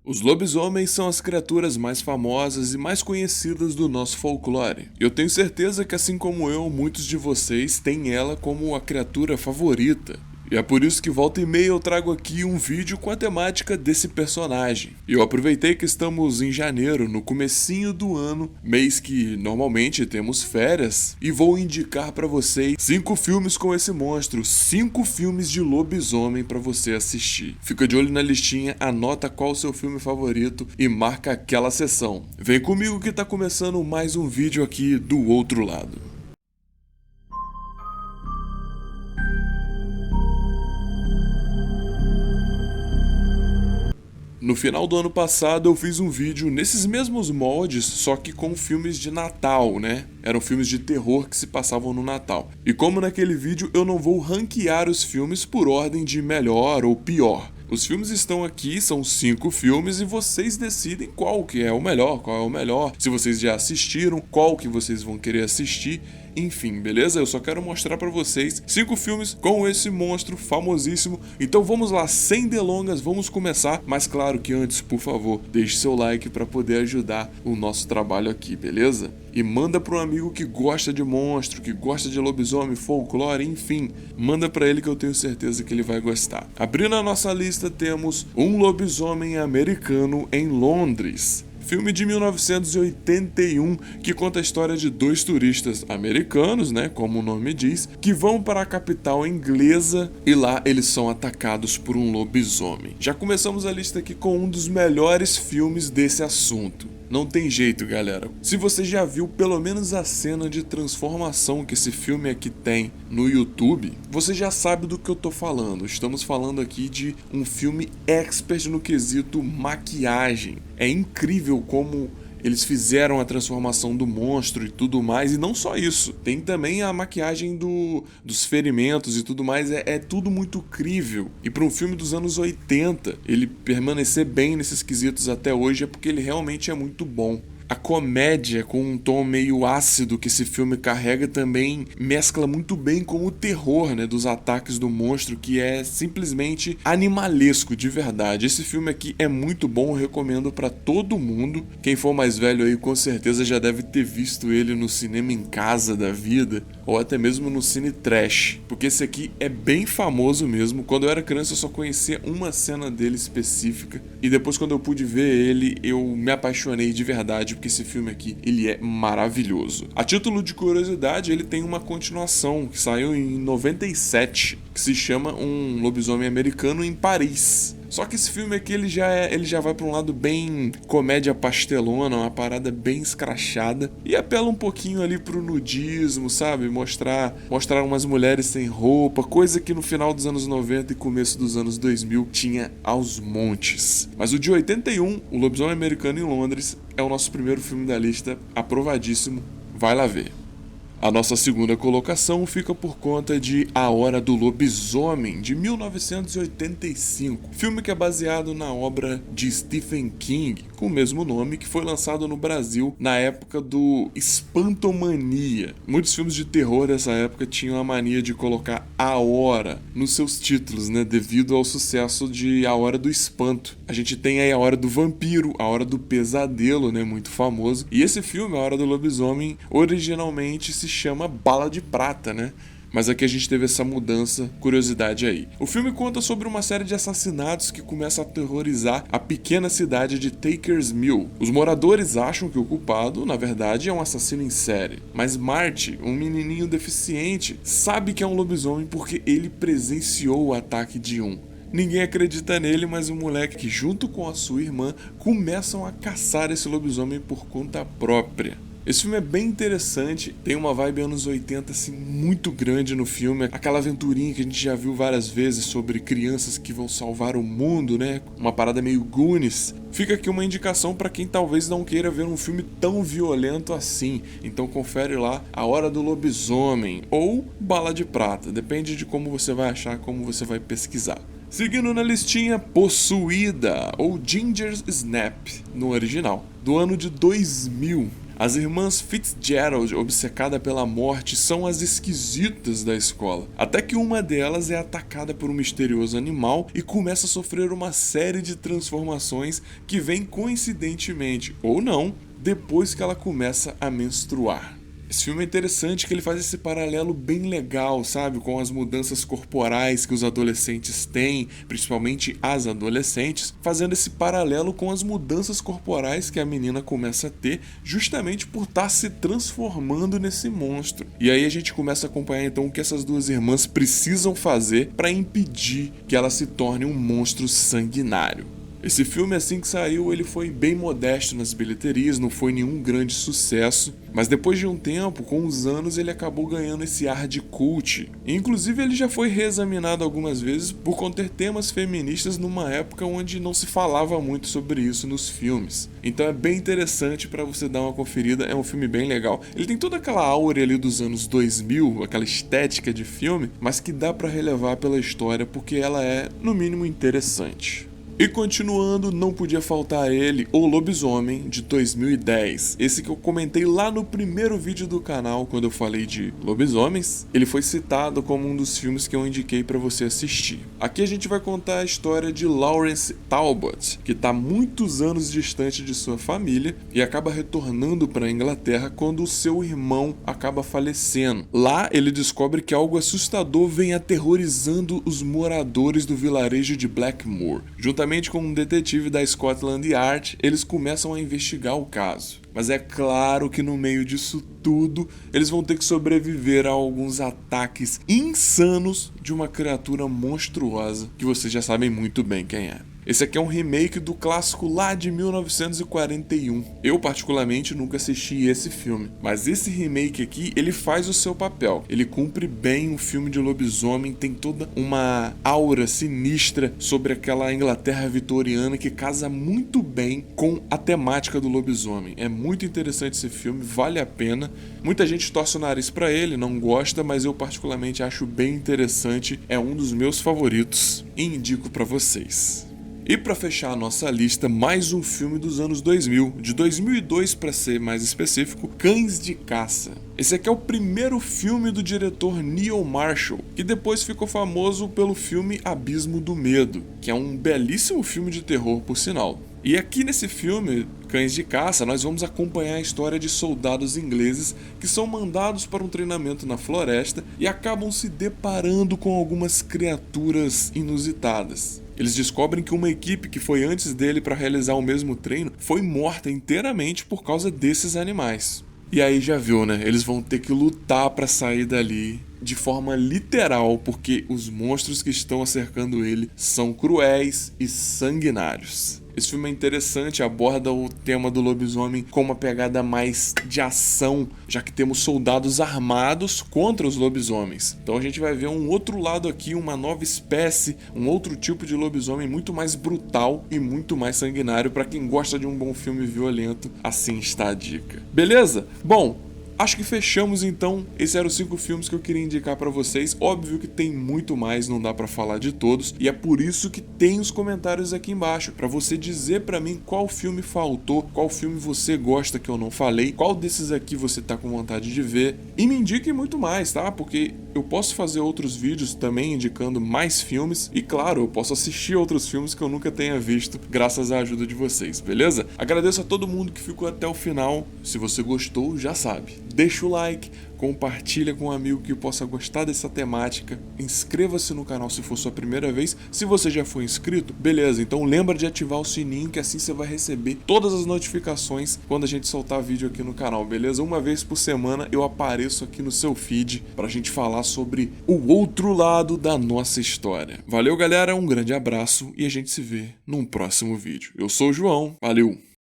Os lobisomens são as criaturas mais famosas e mais conhecidas do nosso folclore. Eu tenho certeza que, assim como eu, muitos de vocês têm ela como a criatura favorita. E é por isso que volta e meia eu trago aqui um vídeo com a temática desse personagem. E eu aproveitei que estamos em janeiro, no comecinho do ano, mês que normalmente temos férias, e vou indicar pra vocês 5 filmes com esse monstro, 5 filmes de lobisomem pra você assistir. Fica de olho na listinha, anota qual o seu filme favorito e marca aquela sessão. Vem comigo que tá começando mais um vídeo aqui do outro lado. No final do ano passado eu fiz um vídeo nesses mesmos moldes, só que com filmes de Natal, né? Eram filmes de terror que se passavam no Natal. E como naquele vídeo eu não vou ranquear os filmes por ordem de melhor ou pior. Os filmes estão aqui, são 5 filmes e vocês decidem qual que é o melhor, qual é o melhor. Se vocês já assistiram, qual que vocês vão querer assistir. Enfim, beleza? Eu só quero mostrar pra vocês 5 filmes com esse monstro famosíssimo. Então vamos lá, sem delongas, vamos começar. Mas claro que antes, por favor, deixe seu like pra poder ajudar o nosso trabalho aqui, beleza? E manda para um amigo que gosta de monstro, que gosta de lobisomem, folclore, enfim. Manda para ele que eu tenho certeza que ele vai gostar. Abrindo a nossa lista temos Um Lobisomem Americano em Londres. Filme de 1981 que conta a história de 2 turistas americanos, né, como o nome diz, que vão para a capital inglesa e lá eles são atacados por um lobisomem. Já começamos a lista aqui com um dos melhores filmes desse assunto. Não tem jeito, galera. Se você já viu pelo menos a cena de transformação que esse filme aqui tem no YouTube, você já sabe do que eu tô falando. Estamos falando aqui de um filme expert no quesito maquiagem. É incrível como eles fizeram a transformação do monstro e tudo mais, e não só isso, tem também a maquiagem dos ferimentos e tudo mais, é tudo muito crível. E para um filme dos anos 80, ele permanecer bem nesses quesitos até hoje é porque ele realmente é muito bom. A comédia com um tom meio ácido que esse filme carrega também mescla muito bem com o terror, né, dos ataques do monstro, que é simplesmente animalesco de verdade. Esse filme aqui é muito bom, eu recomendo pra todo mundo. Quem for mais velho aí com certeza já deve ter visto ele no cinema em casa da vida, ou até mesmo no cine trash, porque esse aqui é bem famoso mesmo. Quando eu era criança eu só conhecia uma cena dele específica, e depois quando eu pude ver ele, eu me apaixonei de verdade, porque esse filme aqui, ele é maravilhoso. A título de curiosidade, ele tem uma continuação que saiu em 97, que se chama Um Lobisomem Americano em Paris. Só que esse filme aqui ele já vai pra um lado bem comédia pastelona, uma parada bem escrachada, e apela um pouquinho ali pro nudismo, sabe? Mostrar umas mulheres sem roupa, coisa que no final dos anos 90 e começo dos anos 2000 tinha aos montes. Mas o de 81, O Lobisomem Americano em Londres, é o nosso primeiro filme da lista, aprovadíssimo, vai lá ver. A nossa segunda colocação fica por conta de A Hora do Lobisomem, de 1985, filme que é baseado na obra de Stephen King, com o mesmo nome, que foi lançado no Brasil na época do Espantomania. Muitos filmes de terror dessa época tinham a mania de colocar A Hora nos seus títulos, né, devido ao sucesso de A Hora do Espanto. A gente tem aí A Hora do Vampiro, A Hora do Pesadelo, né, muito famoso, e esse filme, A Hora do Lobisomem, originalmente se chama Bala de Prata, né? Mas aqui a gente teve essa mudança, curiosidade aí. O filme conta sobre uma série de assassinatos que começa a aterrorizar a pequena cidade de Takers Mill. Os moradores acham que o culpado, na verdade, é um assassino em série. Mas Marty, um menininho deficiente, sabe que é um lobisomem porque ele presenciou o ataque de um. Ninguém acredita nele, mas o moleque que, junto com a sua irmã, começam a caçar esse lobisomem por conta própria. Esse filme é bem interessante, tem uma vibe anos 80 assim muito grande no filme, aquela aventurinha que a gente já viu várias vezes sobre crianças que vão salvar o mundo, né? Uma parada meio Goonies. Fica aqui uma indicação para quem talvez não queira ver um filme tão violento assim, então confere lá A Hora do Lobisomem ou Bala de Prata, depende de como você vai achar, como você vai pesquisar. Seguindo na listinha, Possuída, ou Ginger Snap, no original, do ano de 2000. As irmãs Fitzgerald, obcecada pela morte, são as esquisitas da escola, até que uma delas é atacada por um misterioso animal e começa a sofrer uma série de transformações que vêm coincidentemente, ou não, depois que ela começa a menstruar. Esse filme é interessante que ele faz esse paralelo bem legal, sabe? Com as mudanças corporais que os adolescentes têm, principalmente as adolescentes, fazendo esse paralelo com as mudanças corporais que a menina começa a ter, justamente por estar se transformando nesse monstro. E aí a gente começa a acompanhar então o que essas duas irmãs precisam fazer para impedir que ela se torne um monstro sanguinário. Esse filme, assim que saiu, ele foi bem modesto nas bilheterias, não foi nenhum grande sucesso, mas depois de um tempo, com os anos, ele acabou ganhando esse ar de cult. Inclusive, ele já foi reexaminado algumas vezes por conter temas feministas numa época onde não se falava muito sobre isso nos filmes. Então é bem interessante para você dar uma conferida, é um filme bem legal. Ele tem toda aquela aura ali dos anos 2000, aquela estética de filme, mas que dá para relevar pela história porque ela é, no mínimo, interessante. E continuando, não podia faltar ele, O Lobisomem, de 2010. Esse que eu comentei lá no primeiro vídeo do canal, quando eu falei de lobisomens. Ele foi citado como um dos filmes que eu indiquei para você assistir. Aqui a gente vai contar a história de Lawrence Talbot, que está muitos anos distante de sua família e acaba retornando para a Inglaterra quando o seu irmão acaba falecendo. Lá ele descobre que algo assustador vem aterrorizando os moradores do vilarejo de Blackmoor. Juntamente com um detetive da Scotland Yard, eles começam a investigar o caso. Mas é claro que no meio disso tudo, eles vão ter que sobreviver a alguns ataques insanos de uma criatura monstruosa que vocês já sabem muito bem quem é. Esse aqui é um remake do clássico lá de 1941. Eu particularmente nunca assisti esse filme, mas esse remake aqui, ele faz o seu papel. Ele cumpre bem o filme de lobisomem, tem toda uma aura sinistra sobre aquela Inglaterra vitoriana que casa muito bem com a temática do lobisomem. É muito interessante esse filme, vale a pena. Muita gente torce o nariz pra ele, não gosta, mas eu particularmente acho bem interessante. É um dos meus favoritos e indico pra vocês. E para fechar a nossa lista, mais um filme dos anos 2000, de 2002 para ser mais específico, Cães de Caça. Esse aqui é o primeiro filme do diretor Neil Marshall, que depois ficou famoso pelo filme Abismo do Medo, que é um belíssimo filme de terror, por sinal. E aqui nesse filme, Cães de Caça, nós vamos acompanhar a história de soldados ingleses que são mandados para um treinamento na floresta e acabam se deparando com algumas criaturas inusitadas. Eles descobrem que uma equipe que foi antes dele para realizar o mesmo treino foi morta inteiramente por causa desses animais. E aí já viu, né? Eles vão ter que lutar para sair dali de forma literal, porque os monstros que estão cercando ele são cruéis e sanguinários. Esse filme é interessante, aborda o tema do lobisomem com uma pegada mais de ação, já que temos soldados armados contra os lobisomens. Então a gente vai ver um outro lado aqui, uma nova espécie, um outro tipo de lobisomem muito mais brutal e muito mais sanguinário. Para quem gosta de um bom filme violento, assim está a dica. Beleza? Bom, acho que fechamos então. Esses eram os 5 filmes que eu queria indicar pra vocês. Óbvio que tem muito mais, não dá pra falar de todos, e é por isso que tem os comentários aqui embaixo, pra você dizer pra mim qual filme faltou, qual filme você gosta que eu não falei, qual desses aqui você tá com vontade de ver, e me indique muito mais, tá? Porque eu posso fazer outros vídeos também indicando mais filmes, e claro, eu posso assistir outros filmes que eu nunca tenha visto, graças à ajuda de vocês, beleza? Agradeço a todo mundo que ficou até o final. Se você gostou, já sabe, deixa o like, compartilha com um amigo que possa gostar dessa temática, inscreva-se no canal se for sua primeira vez. Se você já foi inscrito, beleza, então lembra de ativar o sininho, que assim você vai receber todas as notificações quando a gente soltar vídeo aqui no canal, beleza? Uma vez por semana eu apareço aqui no seu feed pra gente falar sobre o outro lado da nossa história. Valeu, galera, um grande abraço e a gente se vê num próximo vídeo. Eu sou o João, valeu!